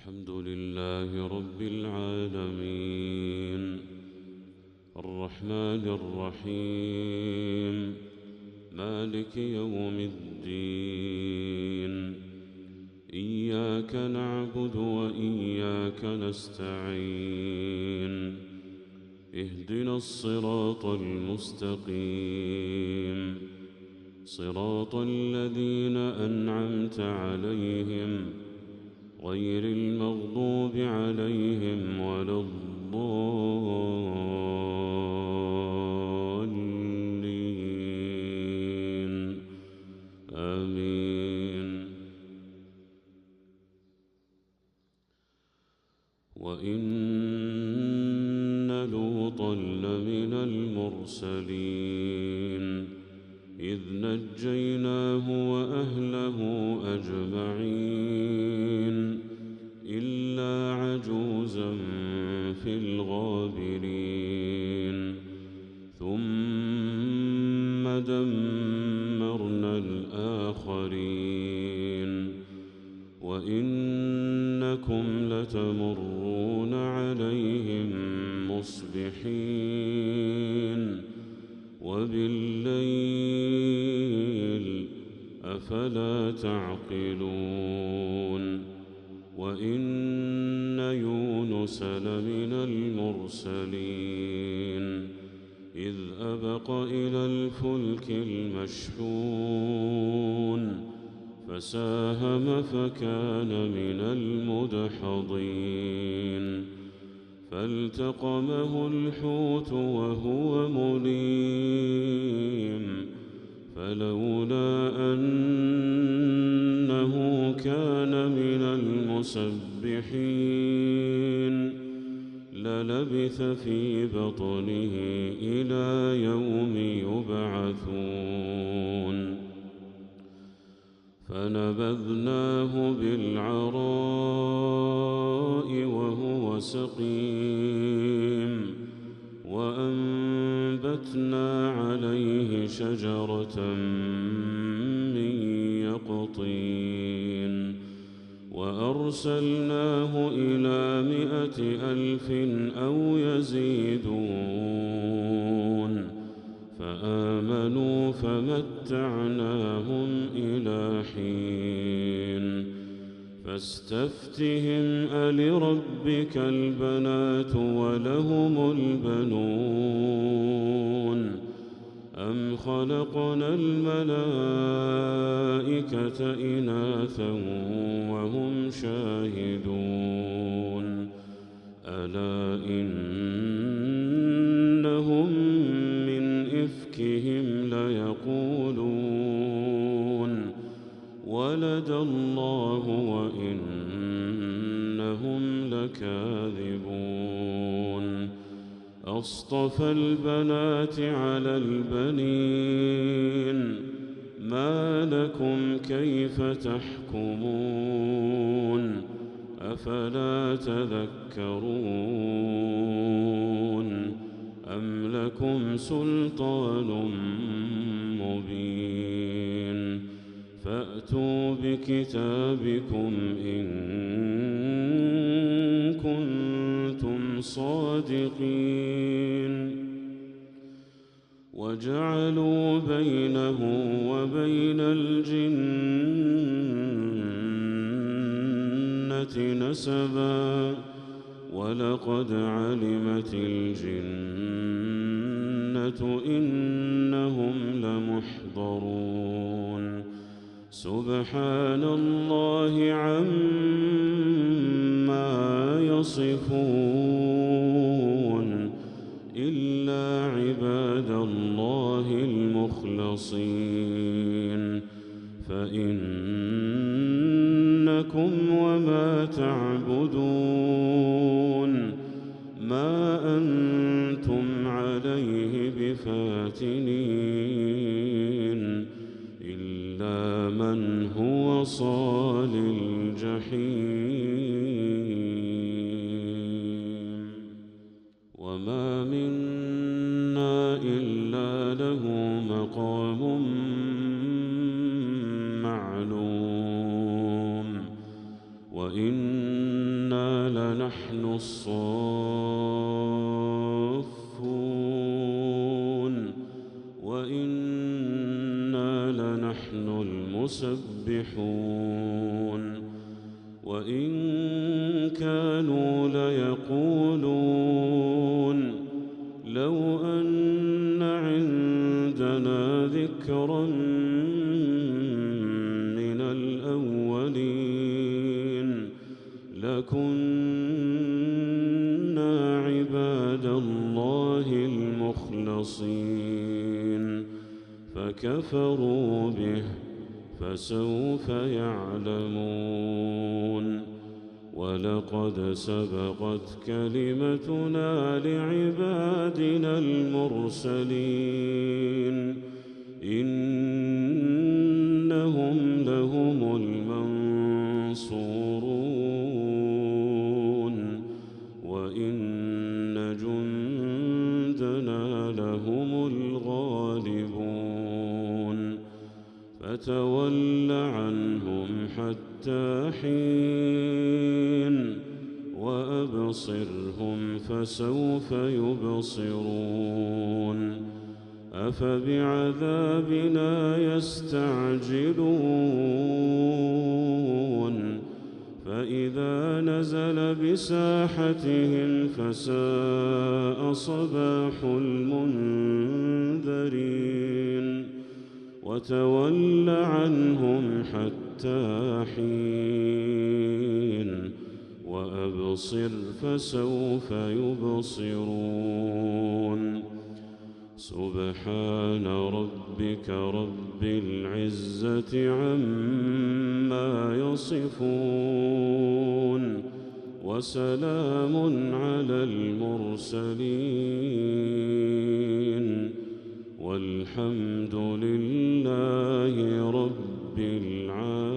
الحمد لله رب العالمين الرحمن الرحيم مالك يوم الدين إياك نعبد وإياك نستعين اهدنا الصراط المستقيم صراط الذين أنعمت عليهم غير المغضوب عليهم ولا الضالين آمين. وإن لوطا لمن المرسلين إذ نجيناه وأهله أجمعين إلا عجوزا في الغابرين ثم دمرنا الآخرين وإنكم لتمرون عليهم مصبحين وبالليل أفلا تعقلون وإن يونس لمن المرسلين إذ أبق إلى الفلك المشحون فساهم فكان من المدحضين فالتقمه الحوت وهو مليم فلولا أنه كان من المسبحين للبث في بطنه إلى يوم يبعثون فنبذناه بالعراء وهو سقيم وأنبتنا عليه شجرة من يقطين وأرسلناه إلى 100,000 أو يزيدون فآمنوا فمتعناهم إلى حين فاستفتهم ألربك البنات ولهم البنون أم خلقنا الملائكة إناثا وهم شاهدون ألا إنهم من إفكهم ليقولون ولد الله وإنهم لكاذبون أصطفى البنات على البنين ما لكم كيف تحكمون أفلا تذكرون أم لكم سلطان مبين فأتوا بكتابكم إن كنتم صادقين وجعلوا بينه وبين الجنة نسبا ولقد علمت الجنة إنهم لمحضرون سبحان الله عما يصفون إلا عباد الله المخلصين فإنكم وما تعبدون ما أنتم عليه بفاتنين إلا من هو صال الجحيم وما منا إلا له مقام معلوم وإن لنحن الصافون وإنا لنحن المسبحون وإن كانوا ليقولون لو أن عندنا ذكرا من الأولين لكنا عباد الله المخلصين فكفروا به فسوف يعلمون ولقد سبقت كلمتنا لعبادنا المرسلين إنهم لهم المنصورون وإن جندنا لهم الغالبون فتول عنهم حتى حين وأبصرهم فسوف يبصرون أفبعذابنا يستعجلون فإذا نزل بساحتهم فساء صباح المنذرين وتول عنهم حتى حين وأبصر فسوف يبصرون سبحان ربك رب العزة عما يصفون وسلام على المرسلين والحمد لله رب العالمين.